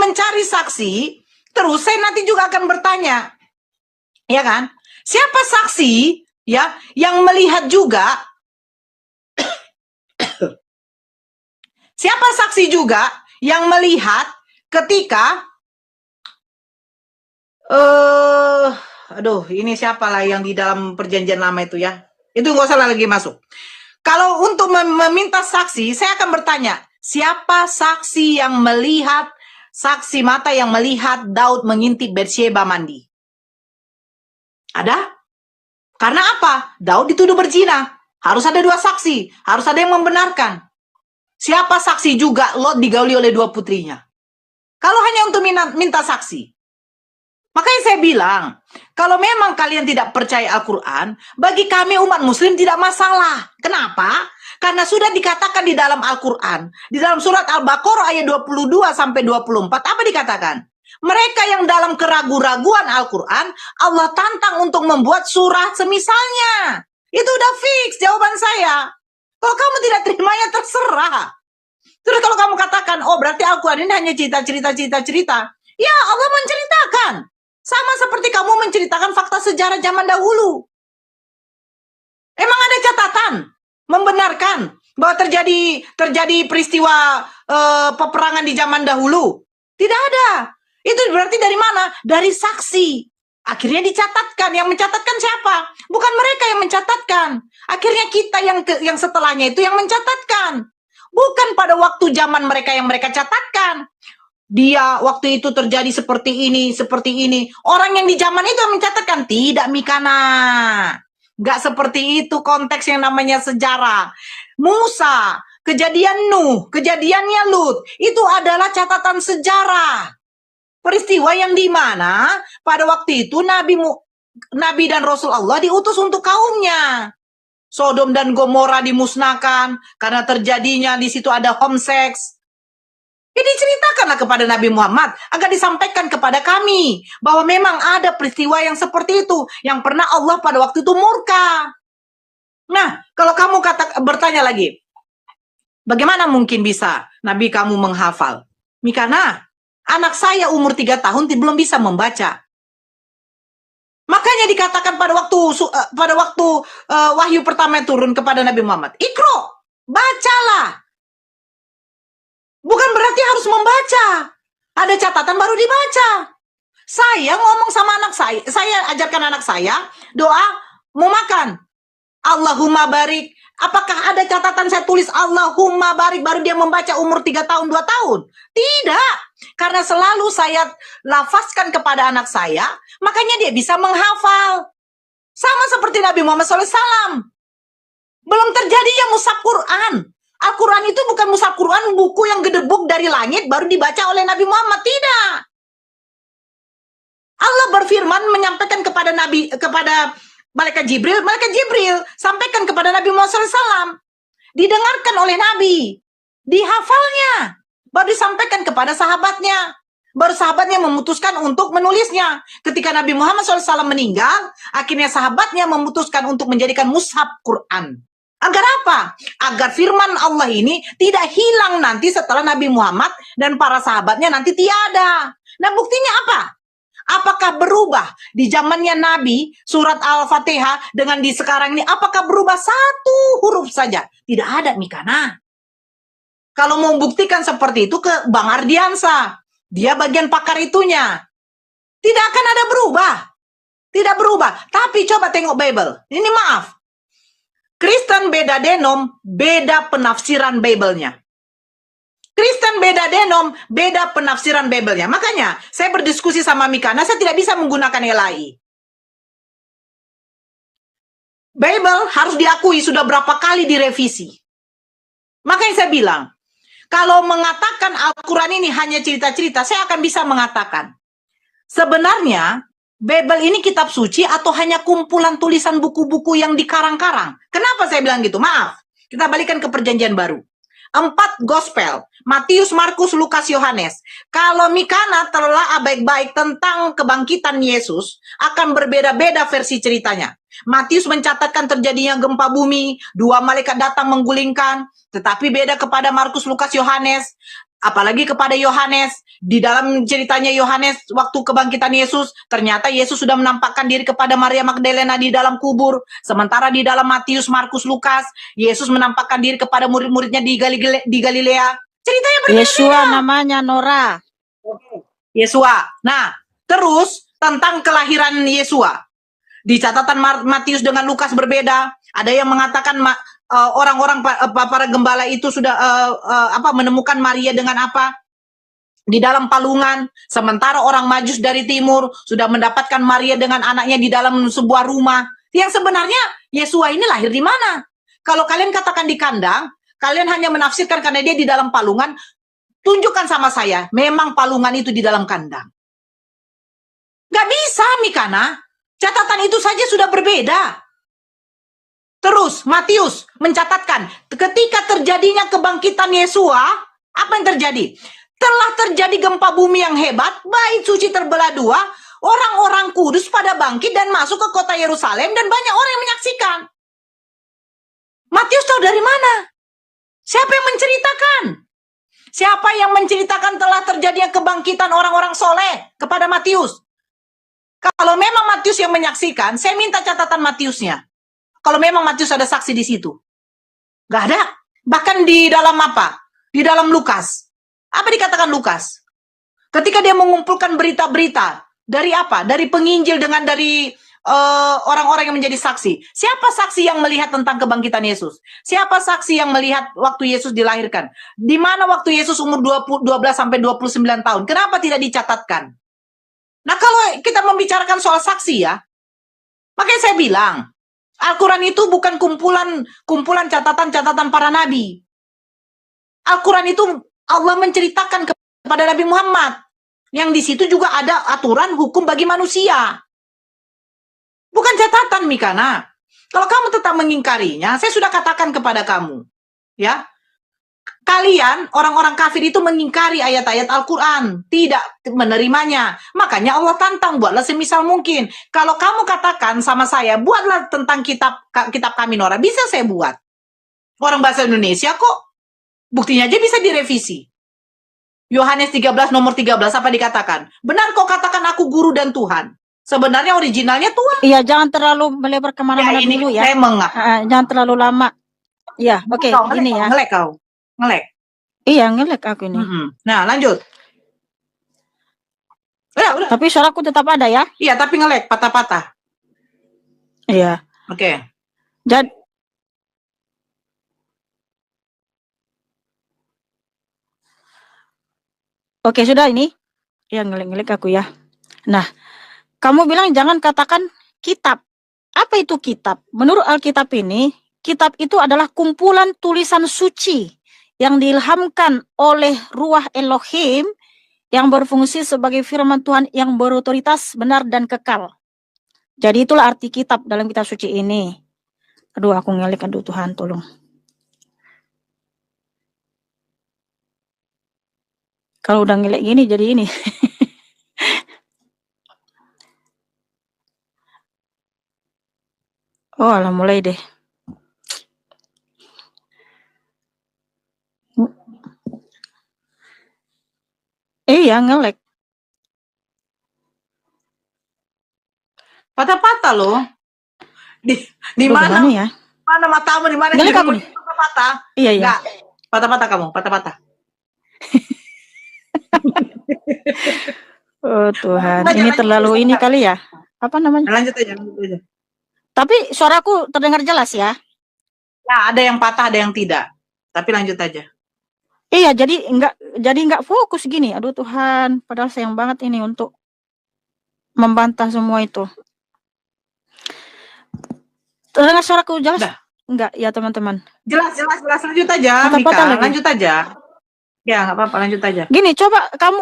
mencari saksi, terus saya nanti juga akan bertanya, ya kan? Siapa saksi ya yang melihat juga? Siapa saksi juga yang melihat ketika ini siapalah yang di dalam perjanjian lama itu ya? Itu nggak usah lagi masuk. Kalau untuk meminta saksi, saya akan bertanya, siapa saksi yang melihat, saksi mata yang melihat Daud mengintip Batsyeba mandi? Ada? Karena apa? Daud dituduh berzina. Harus ada dua saksi. Harus ada yang membenarkan. Siapa saksi juga Lot digauli oleh dua putrinya? Kalau hanya untuk minta saksi. Makanya saya bilang, kalau memang kalian tidak percaya Al-Quran, bagi kami umat muslim tidak masalah. Kenapa? Karena sudah dikatakan di dalam Al-Quran, di dalam surat Al-Baqarah ayat 22 sampai 24, apa dikatakan? Mereka yang dalam keraguan-raguan Al-Quran, Allah tantang untuk membuat surah semisalnya. Itu udah fix jawaban saya. Kalau kamu tidak terimanya terserah. Terus kalau kamu katakan, oh berarti Al-Quran ini hanya cerita-cerita. Ya Allah menceritakan. Sama seperti kamu menceritakan fakta sejarah zaman dahulu. Emang ada catatan membenarkan bahwa terjadi peristiwa peperangan di zaman dahulu? Tidak ada. Itu berarti dari mana? Dari saksi. Akhirnya dicatatkan. Yang mencatatkan siapa? Bukan mereka yang mencatatkan. Akhirnya kita yang setelahnya itu yang mencatatkan. Bukan pada waktu zaman mereka yang mereka catatkan. Dia waktu itu terjadi seperti ini. Orang yang di zaman itu yang mencatatkan. Tidak, Mikana. Gak seperti itu konteks yang namanya sejarah. Musa, kejadian Nuh, kejadiannya Lut. Itu adalah catatan sejarah. Peristiwa yang dimana pada waktu itu Nabi dan Rasul Allah diutus untuk kaumnya. Sodom dan Gomora dimusnahkan karena terjadinya di situ ada homoseks. Jadi ceritakanlah kepada Nabi Muhammad agar disampaikan kepada kami bahwa memang ada peristiwa yang seperti itu yang pernah Allah pada waktu itu murka. Nah, kalau kamu bertanya lagi, bagaimana mungkin bisa Nabi kamu menghafal? Mikana, anak saya umur 3 tahun belum bisa membaca. Makanya dikatakan pada waktu wahyu pertama turun kepada Nabi Muhammad, Iqra, bacalah. Bukan berarti harus membaca. Ada catatan baru dibaca. Saya ngomong sama anak saya ajarkan anak saya doa mau makan. Allahumma barik. Apakah ada catatan saya tulis Allahumma barik baru dia membaca umur 3 tahun, 2 tahun? Tidak. Karena selalu saya lafazkan kepada anak saya, makanya dia bisa menghafal. Sama seperti Nabi Muhammad SAW. Belum terjadinya mushaf Quran. Al-Quran itu bukan mushaf Quran, buku yang gedebuk dari langit baru dibaca oleh Nabi Muhammad. Tidak. Allah berfirman menyampaikan kepada Malaikat Jibril sampaikan kepada Nabi Muhammad SAW. Didengarkan oleh Nabi. Dihafalnya. Baru disampaikan kepada sahabatnya. Baru sahabatnya memutuskan untuk menulisnya. Ketika Nabi Muhammad SAW meninggal, akhirnya sahabatnya memutuskan untuk menjadikan mushaf Quran. Agar apa? Agar firman Allah ini tidak hilang nanti setelah Nabi Muhammad dan para sahabatnya nanti tiada. Nah buktinya apa? Apakah berubah di zamannya Nabi surat Al-Fatihah dengan di sekarang ini? Apakah berubah satu huruf saja? Tidak ada, Mikana. Kalau mau buktikan seperti itu ke Bang Ardiansa. Dia bagian pakar itunya. Tidak akan ada berubah. Tidak berubah. Tapi coba tengok Bible. Ini maaf. Kristen beda denom, beda penafsiran Bible-nya. Kristen beda denom, beda penafsiran Bible-nya. Makanya, saya berdiskusi sama Mikana, saya tidak bisa menggunakan LAI. Bible harus diakui sudah berapa kali direvisi. Makanya saya bilang, kalau mengatakan Al-Quran ini hanya cerita-cerita, saya akan bisa mengatakan. Sebenarnya, Bible ini kitab suci atau hanya kumpulan tulisan buku-buku yang dikarang-karang? Kenapa saya bilang gitu? Maaf, kita balikan ke perjanjian baru. 4 gospel, Matius, Markus, Lukas, Yohanes. Kalau Mikana telah baik-baik tentang kebangkitan Yesus, akan berbeda-beda versi ceritanya. Matius mencatatkan terjadinya gempa bumi, 2 malaikat datang menggulingkan, tetapi beda kepada Markus, Lukas, Yohanes. Apalagi kepada Yohanes. Di dalam ceritanya Yohanes waktu kebangkitan Yesus, ternyata Yesus sudah menampakkan diri kepada Maria Magdalena di dalam kubur. Sementara di dalam Matius, Markus, Lukas, Yesus menampakkan diri kepada murid-muridnya di Galilea. Ceritanya berbeda-beda. Yesua namanya, Nora. Yesua. Nah, terus tentang kelahiran Yesua. Di catatan Matius dengan Lukas berbeda. Ada yang mengatakan orang-orang para gembala itu sudah menemukan Maria dengan apa? Di dalam palungan. Sementara orang Majus dari timur sudah mendapatkan Maria dengan anaknya di dalam sebuah rumah. Yang sebenarnya Yesua ini lahir di mana? Kalau kalian katakan di kandang, kalian hanya menafsirkan karena dia di dalam palungan. Tunjukkan sama saya, memang palungan itu di dalam kandang. Gak bisa, Mikana. Catatan itu saja sudah berbeda. Terus, Matius mencatatkan, ketika terjadinya kebangkitan Yesua, apa yang terjadi? Telah terjadi gempa bumi yang hebat, bait suci terbelah dua, orang-orang kudus pada bangkit dan masuk ke kota Yerusalem, dan banyak orang yang menyaksikan. Matius tahu dari mana? Siapa yang menceritakan? Siapa yang menceritakan telah terjadinya kebangkitan orang-orang soleh kepada Matius? Kalau memang Matius yang menyaksikan, saya minta catatan Matiusnya. Kalau memang Matius ada saksi di situ. Gak ada. Bahkan di dalam apa? Di dalam Lukas. Apa dikatakan Lukas? Ketika dia mengumpulkan berita-berita. Dari apa? Dari penginjil dengan dari orang-orang yang menjadi saksi. Siapa saksi yang melihat tentang kebangkitan Yesus? Siapa saksi yang melihat waktu Yesus dilahirkan? Di mana waktu Yesus umur 12 sampai 29 tahun? Kenapa tidak dicatatkan? Nah, kalau kita membicarakan soal saksi ya, makanya saya bilang, Al-Quran itu bukan kumpulan catatan-catatan para nabi. Al-Quran itu Allah menceritakan kepada Nabi Muhammad. Yang di situ juga ada aturan hukum bagi manusia. Bukan catatan, Mikana. Kalau kamu tetap mengingkarinya, saya sudah katakan kepada kamu. Ya, kalian, orang-orang kafir itu mengingkari ayat-ayat Al-Quran. Tidak menerimanya. Makanya Allah tantang, buatlah semisal mungkin. Kalau kamu katakan sama saya, buatlah tentang kitab kami Nora. Bisa saya buat. Orang bahasa Indonesia kok. Buktinya aja bisa direvisi. Yohanes 13 nomor 13 apa dikatakan? Benar kau katakan aku guru dan Tuhan. Sebenarnya originalnya Tuhan. Iya, jangan terlalu melebar kemana-mana dulu ya. Saya jangan terlalu lama. Ya, oke, gini ya. Ngelek kau. Ngelek. Iya, ngelek aku ini. Nah, lanjut. Udah. Tapi suaraku tetap ada ya? Iya, tapi ngelek, patah-patah. Iya. Oke. Jadi oke, sudah ini. Ya, ngelek-ngelek aku ya. Nah, kamu bilang jangan katakan kitab. Apa itu kitab? Menurut Alkitab ini, kitab itu adalah kumpulan tulisan suci yang diilhamkan oleh Ruah Elohim yang berfungsi sebagai firman Tuhan yang berotoritas, benar, dan kekal. Jadi itulah arti kitab dalam kitab suci ini. Aduh, aku ngelek. Aduh, Tuhan, tolong. Kalau udah ngelek gini, jadi ini. Oh, alah, mulai deh. Iya, ngelek. Patah-patah loh. Di mana ya? Mana matamu, di mana ngelek aku nih? Patah-patah. Iya. Enggak. Patah-patah kamu, patah-patah. Oh Tuhan, ini terlalu ini kali ya. Apa namanya? Lanjut aja. Tapi suaraku terdengar jelas ya? Ya, ada yang patah, ada yang tidak. Tapi lanjut aja. Iya, jadi enggak fokus gini. Aduh Tuhan, padahal sayang banget ini untuk membantah semua itu. Terdengar suaraku jelas? Udah. Enggak ya teman-teman? Jelas. Lanjut aja, Mika. Lanjut aja. Ya, nggak apa-apa, lanjut aja. Gini, coba kamu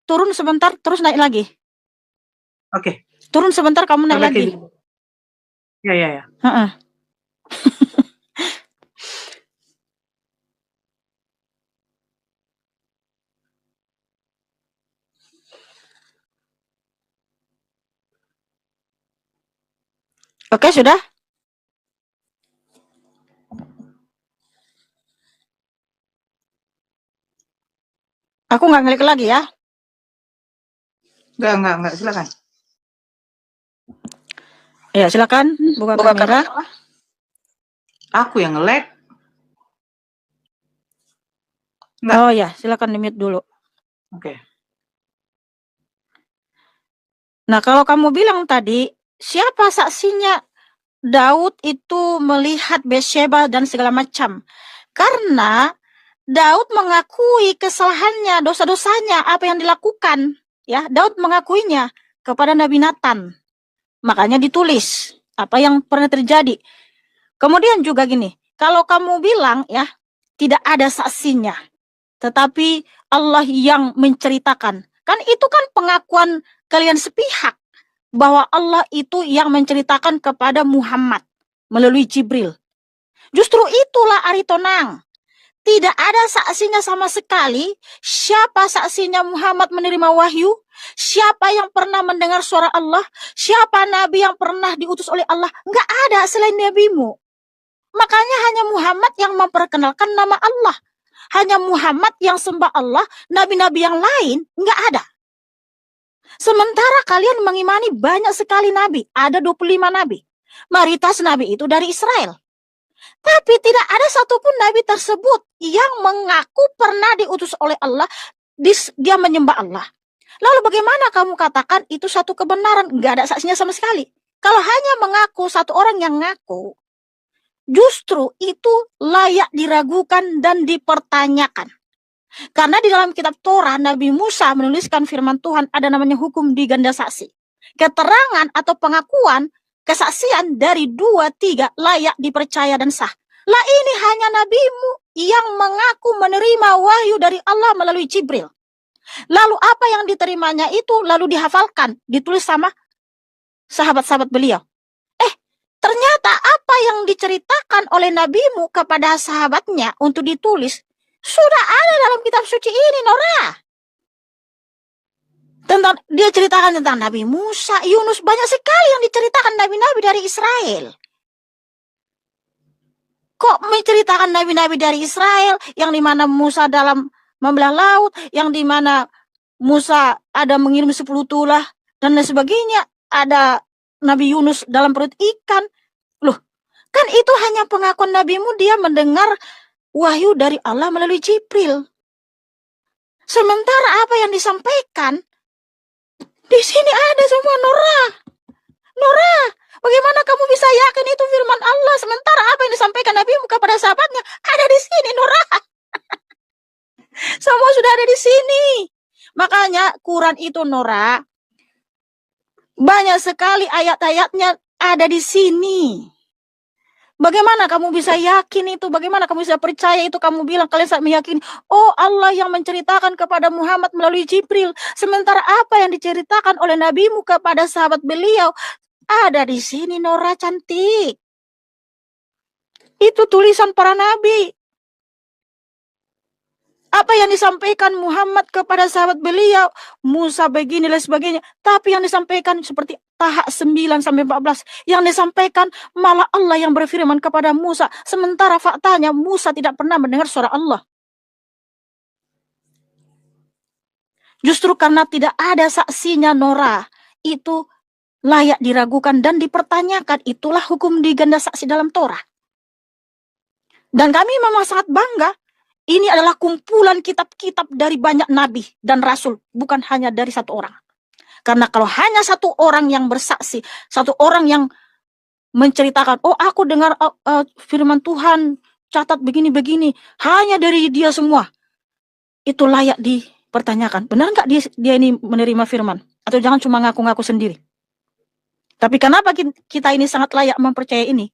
turun sebentar, terus naik lagi. Oke. Turun sebentar, kamu naik lagi. Ya. Oke, sudah? Aku nggak ngelik lagi ya. Enggak, silakan. Ya, silakan buka kamera. Aku yang nge-lag. Enggak. Oh ya, silakan di-mute dulu. Oke. Nah, kalau kamu bilang tadi, siapa saksinya Daud itu melihat Bathsheba dan segala macam? Karena Daud mengakui kesalahannya, dosa-dosanya, apa yang dilakukan. Ya, Daud mengakuinya kepada Nabi Nathan. Makanya ditulis apa yang pernah terjadi. Kemudian juga gini, kalau kamu bilang ya, tidak ada saksinya, tetapi Allah yang menceritakan. Kan itu kan pengakuan kalian sepihak bahwa Allah itu yang menceritakan kepada Muhammad melalui Jibril. Justru itulah Aritonang. Tidak ada saksinya sama sekali. Siapa saksinya Muhammad menerima wahyu? Siapa yang pernah mendengar suara Allah? Siapa nabi yang pernah diutus oleh Allah? Enggak ada selain nabimu. Makanya hanya Muhammad yang memperkenalkan nama Allah. Hanya Muhammad yang sembah Allah, nabi-nabi yang lain enggak ada. Sementara kalian mengimani banyak sekali nabi, ada 25 nabi. Mayoritas nabi itu dari Israel. Tapi tidak ada satupun nabi tersebut yang mengaku pernah diutus oleh Allah, dia menyembah Allah. Lalu bagaimana kamu katakan itu satu kebenaran? Enggak ada saksinya sama sekali. Kalau hanya mengaku satu orang yang ngaku, justru itu layak diragukan dan dipertanyakan. Karena di dalam kitab Torah, Nabi Musa menuliskan firman Tuhan ada namanya hukum diganda saksi. Keterangan atau pengakuan kesaksian dari 2-3 layak dipercaya dan sah. Lah ini hanya nabimu yang mengaku menerima wahyu dari Allah melalui Jibril. Lalu apa yang diterimanya itu lalu dihafalkan, ditulis sama sahabat-sahabat beliau. Ternyata apa yang diceritakan oleh nabimu kepada sahabatnya untuk ditulis sudah ada dalam kitab suci ini, Nora. Tentang dia ceritakan tentang Nabi Musa, Yunus, banyak sekali yang diceritakan nabi-nabi dari Israel. Kok menceritakan nabi-nabi dari Israel yang dimana Musa dalam membelah laut, yang dimana Musa ada mengirim 10 tulah dan lain sebagainya, ada Nabi Yunus dalam perut ikan. Loh, kan itu hanya pengakuan nabimu, dia mendengar wahyu dari Allah melalui Jibril. Sementara apa yang disampaikan di sini ada semua, Nora. Nora, bagaimana kamu bisa yakin itu firman Allah sementara apa yang disampaikan nabimu kepada sahabatnya ada di sini, Nora? Semua sudah ada di sini. Makanya Quran itu, Nora, banyak sekali ayat-ayatnya ada di sini. Bagaimana kamu bisa yakin itu? Bagaimana kamu bisa percaya itu? Kamu bilang kalian saat meyakini, oh Allah yang menceritakan kepada Muhammad melalui Jibril. Sementara apa yang diceritakan oleh nabimu kepada sahabat beliau ada di sini, Nora cantik. Itu tulisan para nabi. Apa yang disampaikan Muhammad kepada sahabat beliau, Musa begini dan sebagainya. Tapi yang disampaikan seperti Taha 9-14. Yang disampaikan malah Allah yang berfirman kepada Musa. Sementara faktanya Musa tidak pernah mendengar suara Allah. Justru karena tidak ada saksinya, Nora, itu layak diragukan dan dipertanyakan. Itulah hukum diganda saksi dalam Torah. Dan kami memang sangat bangga. Ini adalah kumpulan kitab-kitab dari banyak nabi dan rasul, bukan hanya dari satu orang. Karena kalau hanya satu orang yang bersaksi, satu orang yang menceritakan, oh aku dengar firman Tuhan, catat begini-begini, hanya dari dia semua, itu layak dipertanyakan. Benar nggak dia ini menerima firman? Atau jangan cuma ngaku-ngaku sendiri. Tapi kenapa kita ini sangat layak mempercayai ini?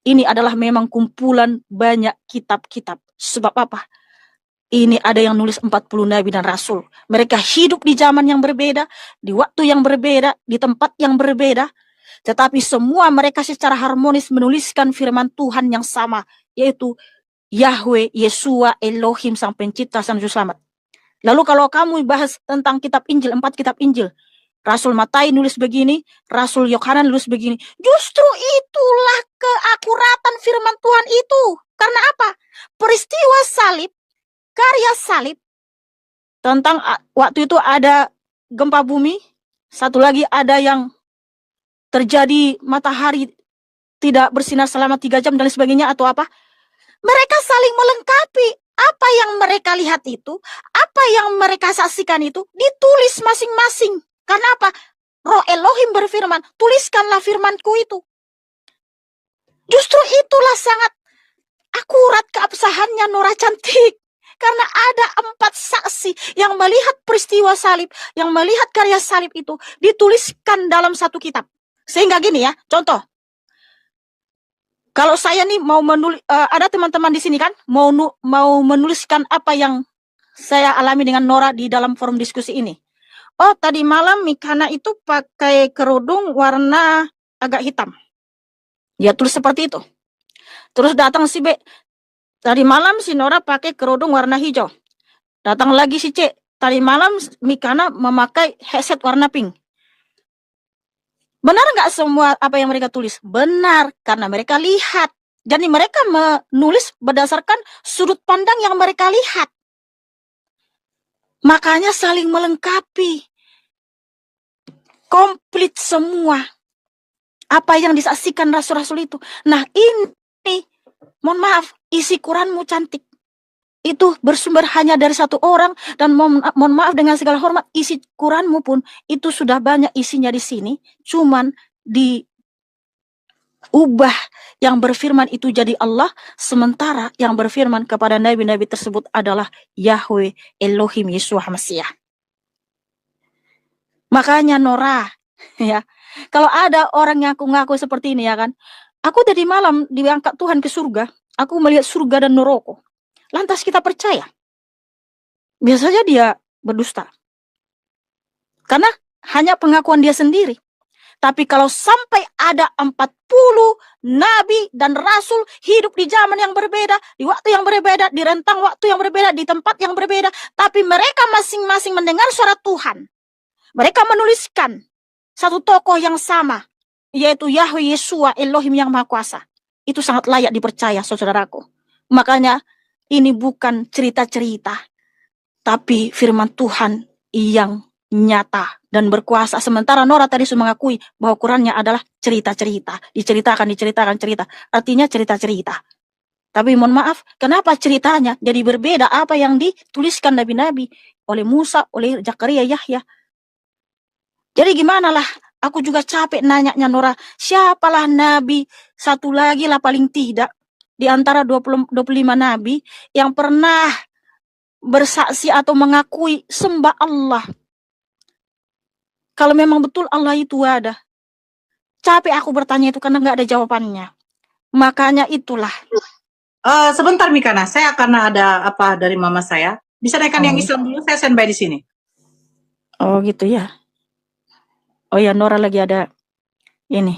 Ini adalah memang kumpulan banyak kitab-kitab. Sebab apa? Ini ada yang nulis 40 nabi dan rasul. Mereka hidup di zaman yang berbeda, di waktu yang berbeda, di tempat yang berbeda. Tetapi semua mereka secara harmonis menuliskan firman Tuhan yang sama, yaitu Yahweh, Yesua, Elohim, Sang Pencipta, Sang Juru Selamat. Lalu kalau kamu bahas tentang kitab Injil, 4 kitab Injil, Rasul Matai nulis begini, Rasul Yohanan nulis begini. Justru itulah keakuratan firman Tuhan itu. Karena apa? Peristiwa salib, karya salib, tentang waktu itu ada gempa bumi, satu lagi ada yang terjadi matahari tidak bersinar selama 3 jam dan sebagainya atau apa. Mereka saling melengkapi. Apa yang mereka lihat itu, apa yang mereka saksikan itu ditulis masing-masing. Karena apa? Roh Elohim berfirman, tuliskanlah firmanku itu. Justru itulah sangat akurat keabsahannya Nora Cantik. Karena ada 4 saksi yang melihat peristiwa salib, yang melihat karya salib itu dituliskan dalam satu kitab. Sehingga gini ya, contoh. Kalau saya nih mau menulis, ada teman-teman di sini kan, mau menuliskan apa yang saya alami dengan Nora di dalam forum diskusi ini. Oh, tadi malam Mikana itu pakai kerudung warna agak hitam. Ya, tulis seperti itu. Terus datang si B. Tadi malam si Nora pakai kerudung warna hijau. Datang lagi si C. Tadi malam Mikana memakai headset warna pink. Benar nggak semua apa yang mereka tulis? Benar, karena mereka lihat. Jadi mereka menulis berdasarkan sudut pandang yang mereka lihat. Makanya saling melengkapi. Komplit semua. Apa yang disaksikan rasul-rasul itu. Nah ini, mohon maaf, isi Quranmu Cantik. Itu bersumber hanya dari satu orang. Dan mohon maaf dengan segala hormat, isi Quranmu pun itu sudah banyak isinya di sini. Cuman diubah yang berfirman itu jadi Allah. Sementara yang berfirman kepada nabi-nabi tersebut adalah Yahweh Elohim Yeshua Mashiach. Makanya Nora, ya, kalau ada orang yang ngaku-ngaku seperti ini ya kan, aku tadi malam diangkat Tuhan ke surga, aku melihat surga dan neraka. Lantas kita percaya? Biasanya dia berdusta. Karena hanya pengakuan dia sendiri. Tapi kalau sampai ada 40 nabi dan rasul hidup di zaman yang berbeda, di waktu yang berbeda, di rentang waktu yang berbeda, di tempat yang berbeda, tapi mereka masing-masing mendengar suara Tuhan. Mereka menuliskan satu tokoh yang sama, yaitu Yahweh Yeshua Elohim yang Maha Kuasa. Itu sangat layak dipercaya, saudaraku. Makanya ini bukan cerita-cerita, tapi firman Tuhan yang nyata dan berkuasa. Sementara Nora tadi sudah mengakui bahwa Qurannya adalah cerita-cerita. Diceritakan cerita. Artinya cerita-cerita. Tapi mohon maaf, kenapa ceritanya jadi berbeda apa yang dituliskan nabi-nabi oleh Musa, oleh Zakaria, Yahya. Jadi gimana lah, aku juga capek nanyanya Nora, siapalah nabi satu lagi lah paling tidak di antara 25 nabi yang pernah bersaksi atau mengakui sembah Allah. Kalau memang betul Allah itu ada. Capek aku bertanya itu karena nggak ada jawabannya. Makanya itulah. Sebentar Mikana, saya karena ada apa dari mama saya. Bisa naikkan yang Islam dulu, saya standby di sini. Oh gitu ya. Oh ya, Nora lagi ada ini.